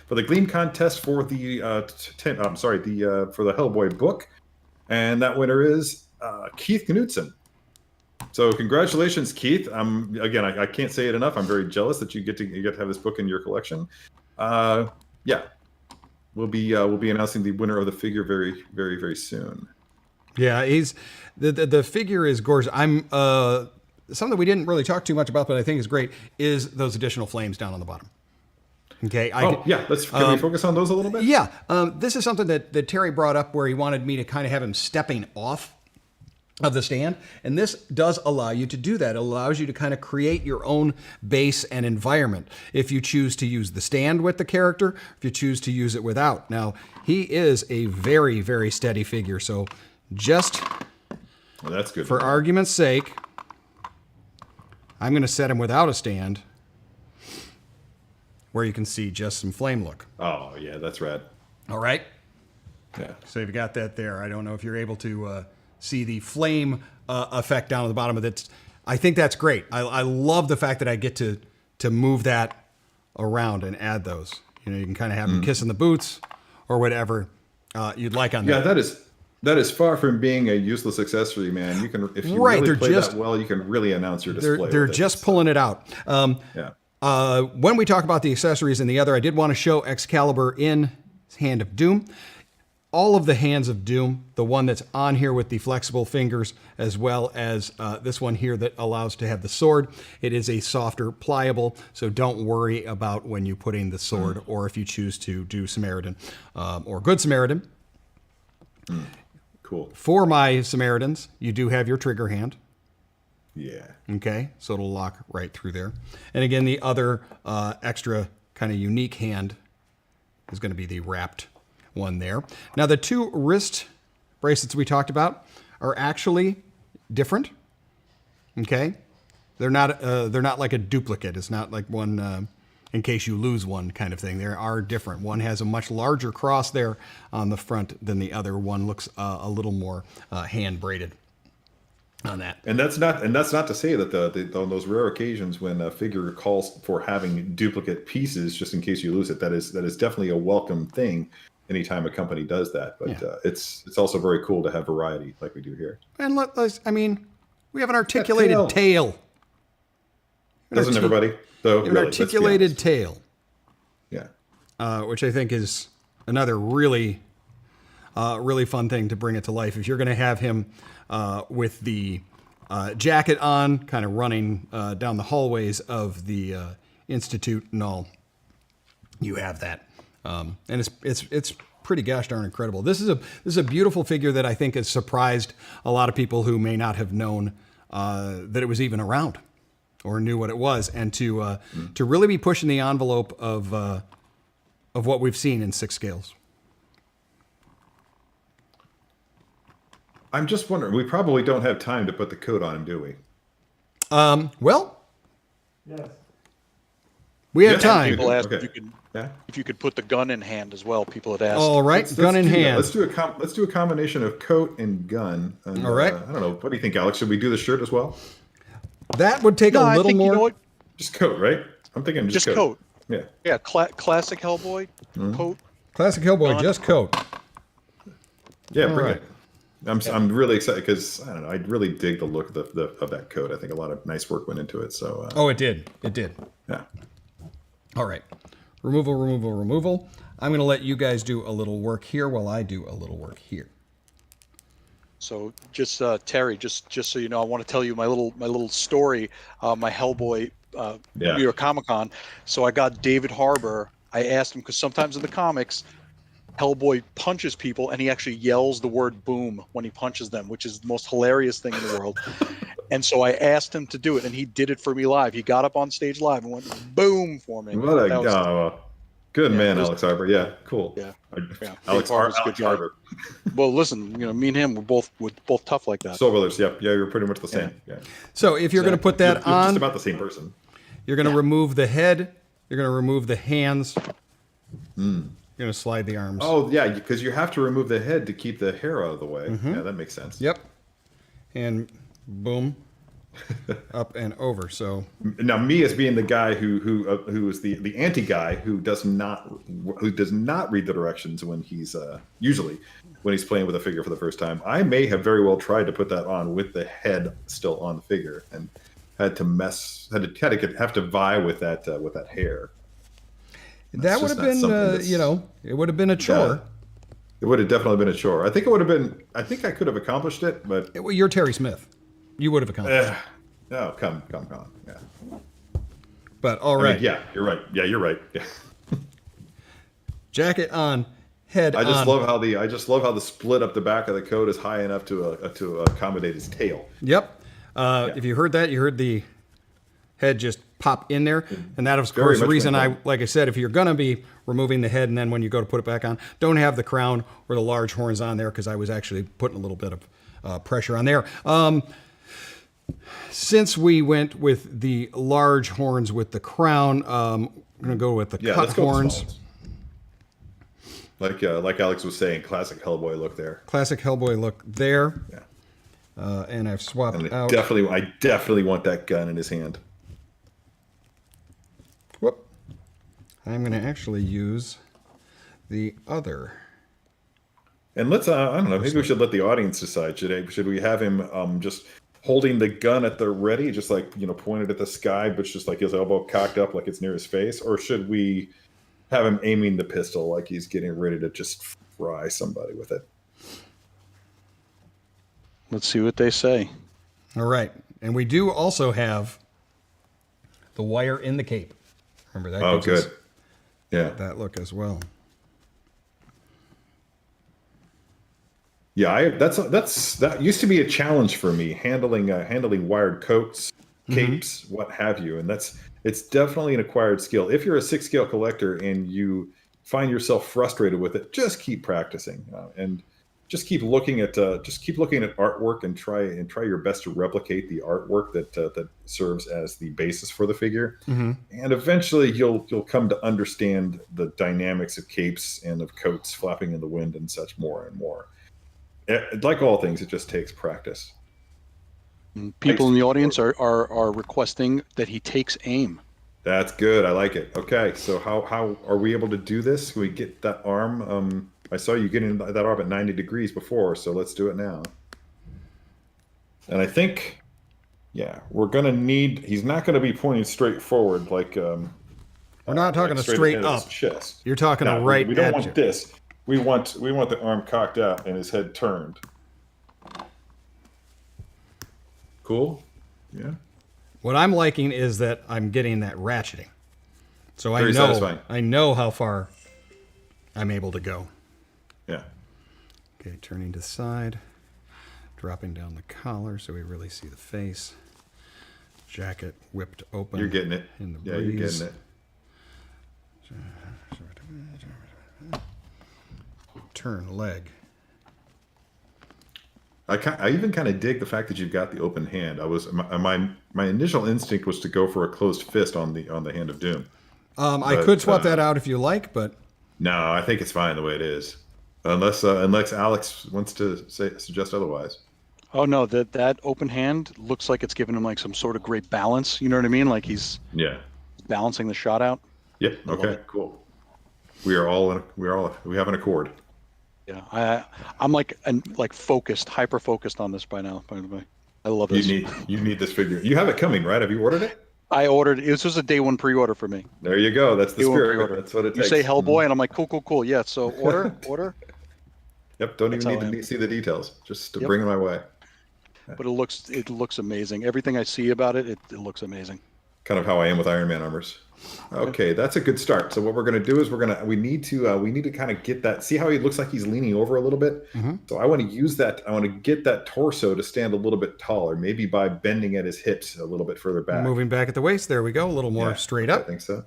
Gleam contest for the for the Hellboy book, and that winner is Keith Knudsen. So congratulations, Keith. Again, I can't say it enough. I'm very jealous that you get to have this book in your collection. Yeah, we'll be announcing the winner of the figure very, very, very soon. Yeah, the figure is gorgeous. Something we didn't really talk too much about, but I think is great, is those additional flames down on the bottom. Okay. Can we focus on those a little bit? Yeah. This is something that Terry brought up where he wanted me to kind of have him stepping off of the stand. And this does allow you to do that. It allows you to kind of create your own base and environment if you choose to use the stand with the character, if you choose to use it without. Now, he is a very, very steady figure. So just that's good. For argument's sake, I'm going to set him without a stand where you can see just some flame look. Oh, yeah, that's rad. All right. Yeah. So you've got that there. I don't know if you're able to see the flame effect down at the bottom of it. I think that's great. I love the fact that I get to move that around and add those. You know, you can kind of have them kissing the boots or whatever you'd like on that. Yeah, that is far from being a useless accessory, man. You can, if you really play that well, you can really announce your display. They're just pulling it out. When we talk about the accessories and the other, I did want to show Excalibur in Hand of Doom. All of the Hands of Doom, the one that's on here with the flexible fingers, as well as this one here that allows to have the sword. It is a softer, pliable, so don't worry about when you put in the sword or if you choose to do Samaritan or Good Samaritan. Cool. For my Samaritans, you do have your trigger hand. Yeah. Okay, so it'll lock right through there. And again, the other extra kind of unique hand is going to be the wrapped one there. Now, the two wrist bracelets we talked about are actually different. Okay, they're not like a duplicate. It's not like one in case you lose one kind of thing. They are different. One has a much larger cross there on the front than the other. One looks a little more hand braided on that. And that's not to say that on those rare occasions when a figure calls for having duplicate pieces just in case you lose it, that is definitely a welcome thing anytime a company does that. But it's also very cool to have variety like we do here. And we have an articulated tail. Doesn't everybody? So an articulated tail. Yeah. Which I think is another really fun thing to bring it to life. If you're going to have him with the jacket on, kind of running down the hallways of the Institute and all, you have that. And it's pretty gosh darn incredible. This is a beautiful figure that I think has surprised a lot of people who may not have known that it was even around or knew what it was, and to really be pushing the envelope of what we've seen in 6 scales. I'm just wondering, we probably don't have time to put the coat on him, do we? Well, yes. We have time. People asked Okay. if you could put the gun in hand as well. People had asked. All right, gun in hand. Let's do a combination of coat and gun. And, all right. I don't know. What do you think, Alex? Should we do the shirt as well? That would take a little more. You know what? Just coat, right? I'm thinking just coat. Yeah. Yeah, classic Hellboy coat. Classic Hellboy, just coat. Yeah, bring right. it. I'm really excited because I don't know. I really dig the look of that coat. I think a lot of nice work went into it. So. It did. It did. Yeah. All right. Removal. I'm going to let you guys do a little work here while I do a little work here. So just Terry, just so you know, I want to tell you my little story. My Hellboy New York Comic Con. So I got David Harbour. I asked him because sometimes in the comics, Hellboy punches people and he actually yells the word boom when he punches them, which is the most hilarious thing in the world. And so I asked him to do it, and he did it for me live. He got up on stage live and went boom for me. Good man, Alex Harbor. Yeah, cool. Yeah. Alex Harbor. Well, listen, me and him, we're both tough like that. Soul Brothers. Yep. Yeah, you're pretty much the same. Yeah. So if you're going to put that on, just about the same person. You're going to remove the head. You're going to remove the hands. You're going to slide the arms. Oh yeah, because you have to remove the head to keep the hair out of the way. Yeah, that makes sense. Yep. And boom. Up and over. So now, me as being the guy who is the anti guy who does not read the directions when he's usually when he's playing with a figure for the first time, I may have very well tried to put that on with the head still on the figure and had to vie with that hair. That would have been it would have been a chore. Yeah, it would have definitely been a chore. I think it would have been. I think I could have accomplished it, but you're Terry Smith. You would have accomplished it. No, come. Yeah. But all right. Yeah, you're right. Yeah, you're right. Yeah. Jacket on, head I just on. love how the split up the back of the coat is high enough to accommodate his tail. Yep. If you heard that, you heard the head just pop in there, and that is of course the reason like I said, if you're gonna be removing the head and then when you go to put it back on, don't have the crown or the large horns on there because I was actually putting a little bit of pressure on there. Since we went with the large horns with the crown, I'm going to go with the cut horns. Like Alex was saying, classic Hellboy look there. Classic Hellboy look there. Yeah. And I've swapped out. I definitely want that gun in his hand. Whoop. I'm going to actually use the other. And let's, I don't know, maybe we should let the audience decide. Should we have him just holding the gun at the ready, just like, pointed at the sky, but just like his elbow cocked up like it's near his face? Or should we have him aiming the pistol like he's getting ready to just fry somebody with it? Let's see what they say. All right. And we do also have the wire in the cape. Remember that? Oh, good. Yeah. That look as well. Yeah, that used to be a challenge for me, handling wired coats, capes, what have you, and it's definitely an acquired skill. If you're a 6th scale collector and you find yourself frustrated with it, just keep practicing and just keep looking at artwork and try your best to replicate the artwork that serves as the basis for the figure, and eventually you'll come to understand the dynamics of capes and of coats flapping in the wind and such more and more. Like all things, it just takes practice. People in the audience are requesting that he takes aim. That's good. I like it. Okay, so how are we able to do this? Can we get that arm? I saw you getting that arm at 90 degrees before, so let's do it now. And I think, we're going to need... He's not going to be pointing straight forward like... we're not talking straight up. Chest. You're talking right at you. We don't want this. We want the arm cocked out and his head turned. Cool. Yeah. What I'm liking is that I'm getting that ratcheting. So Very satisfying. I know how far I'm able to go. Yeah. Okay, turning to the side, dropping down the collar so we really see the face. Jacket whipped open. You're getting it. In the breeze. You're getting it. Turn leg. I even kind of dig the fact that you've got the open hand. My initial instinct was to go for a closed fist on the hand of Doom. I could swap that out if you like, but no, I think it's fine the way it is, unless Alex wants to suggest otherwise. Oh no, that open hand looks like it's giving him like some sort of great balance. You know what I mean? Like he's balancing the shot out. Yep. Okay. Cool. We have an accord. Yeah, I'm like focused, hyper focused on this by now. By the way, I love this. You need this figure. You have it coming, right? Have you ordered it? I ordered. This was a day one pre-order for me. There you go. That's the spirit. That's what it takes. You say Hellboy, and I'm like, cool. Yeah. So order. Yep. Don't even need to see the details. Just to bring it my way. But it looks amazing. Everything I see about it, it looks amazing. Kind of how I am with Iron Man armors. Okay, that's a good start. So what we're going to do is we need to kind of get that. See how he looks like he's leaning over a little bit. So I want to use that. I want to get that torso to stand a little bit taller, maybe by bending at his hips a little bit further back. Moving back at the waist. There we go. A little more straight up. I think so.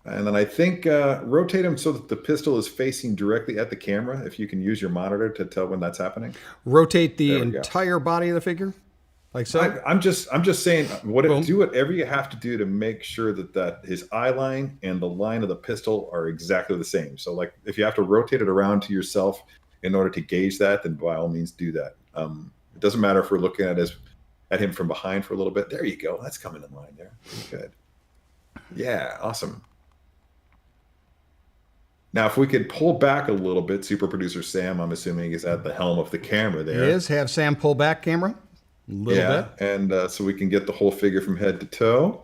And then I think rotate him so that the pistol is facing directly at the camera. If you can use your monitor to tell when that's happening. Rotate the entire body of the figure, like so. I'm just saying, do whatever you have to do to make sure that his eye line and the line of the pistol are exactly the same. So, like, if you have to rotate it around to yourself in order to gauge that, then by all means do that. It doesn't matter if we're looking at him from behind for a little bit. There you go. That's coming in line there. Pretty good. Yeah, awesome. Now, if we could pull back a little bit, super producer Sam, I'm assuming, is at the helm of the camera there. He is. Have Sam pull back camera a little bit. And so we can get the whole figure from head to toe.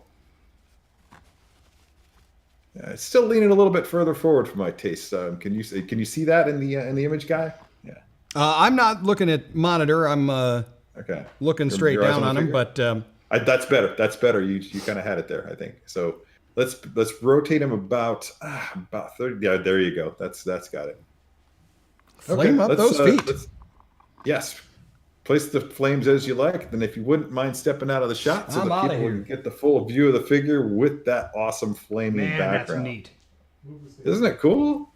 It's still leaning a little bit further forward for my taste. Can you see that in the image, Guy? Yeah. I'm not looking at monitor. I'm okay. Looking straight down on him, but that's better. That's better. You kind of had it there, I think. So. Let's rotate him about 30. Yeah, there you go. That's got it. Flame up those feet. Yes. Place the flames as you like. Then if you wouldn't mind stepping out of the shot so that people can get the full view of the figure with that awesome flaming background. That's neat. Isn't it cool?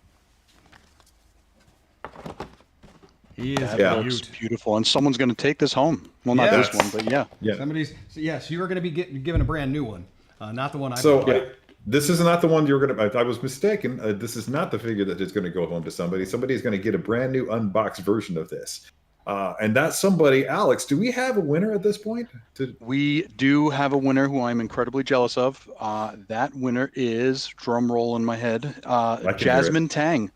He is beautiful. And someone's going to take this home. Well, not this one, but yeah. Yes, you are going to be given a brand new one. Not the one I this is not the one you're going to... I was mistaken. This is not the figure that is going to go home to somebody. Somebody is going to get a brand new unboxed version of this. And that somebody, Alex, do we have a winner at this point? We do have a winner who I'm incredibly jealous of. That winner is, drum roll in my head, Jasmine Tang.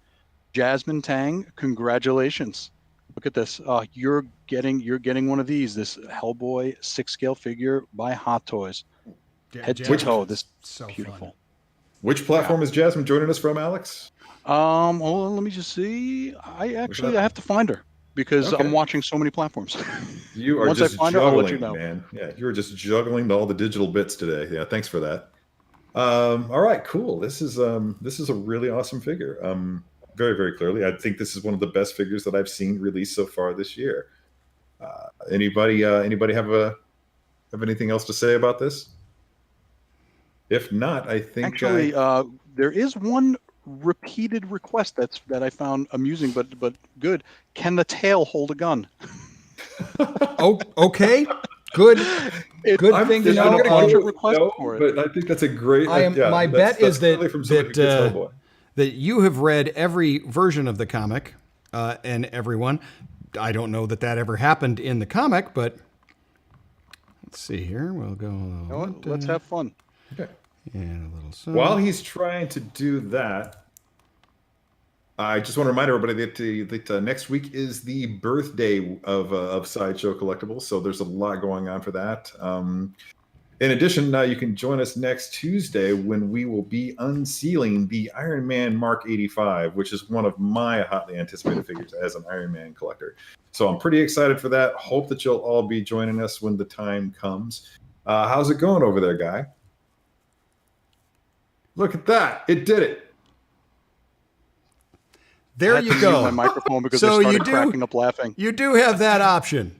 Jasmine Tang, congratulations. Look at this. You're getting one of these, this Hellboy Sixth Scale Figure by Hot Toys. Head to toe, this so beautiful. Fun. Which platform is Jasmine joining us from, Alex? Hold on, let me just see. I have to find her because I'm watching so many platforms. You are just juggling, man. Yeah, you are just juggling all the digital bits today. Yeah, thanks for that. All right, cool. This is a really awesome figure. Very, very clearly, I think this is one of the best figures that I've seen released so far this year. Anybody have anything else to say about this? If not, I think actually there is one repeated request that I found amusing but good. Can the tail hold a gun? Oh, okay. Good thing to know. A bunch of requests for it. But I think that's a great. My bet is that you have read every version of the comic, and everyone. I don't know that ever happened in the comic, but let's see here. We'll go. Let's have fun. Okay. And a little sun. While he's trying to do that, I just want to remind everybody that next week is the birthday of Sideshow Collectibles, so there's a lot going on for that. In addition, you can join us next Tuesday when we will be unsealing the Iron Man Mark 85, which is one of my hotly anticipated figures as an Iron Man collector. So I'm pretty excited for that. Hope that you'll all be joining us when the time comes. How's it going over there, Guy? Look at that. It did it. There you go. My microphone because I started cracking up laughing. You do have that option.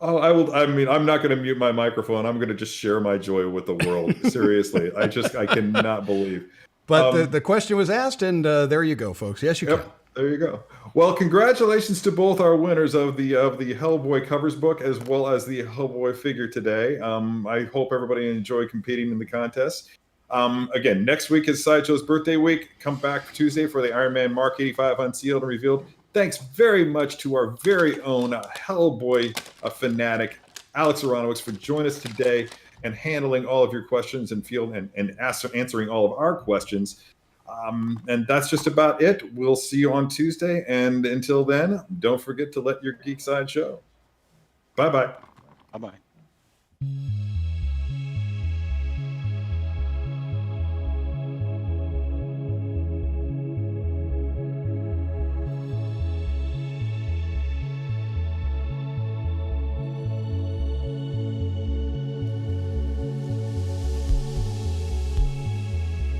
Oh, I will. I mean, I'm not going to mute my microphone. I'm going to just share my joy with the world. Seriously. I cannot believe. But the question was asked, and there you go, folks. Yes, you can. There you go. Well, congratulations to both our winners of the Hellboy covers book as well as the Hellboy figure today. I hope everybody enjoyed competing in the contest. Again, next week is Sideshow's birthday week. Come back for Tuesday for the Iron Man Mark 85 Unsealed and Revealed. Thanks very much to our very own Hellboy fanatic, Alex Aronowicz, for joining us today and handling all of your questions and answering all of our questions. And that's just about it. We'll see you on Tuesday. And until then, don't forget to let your geek side show. Bye-bye. Bye-bye.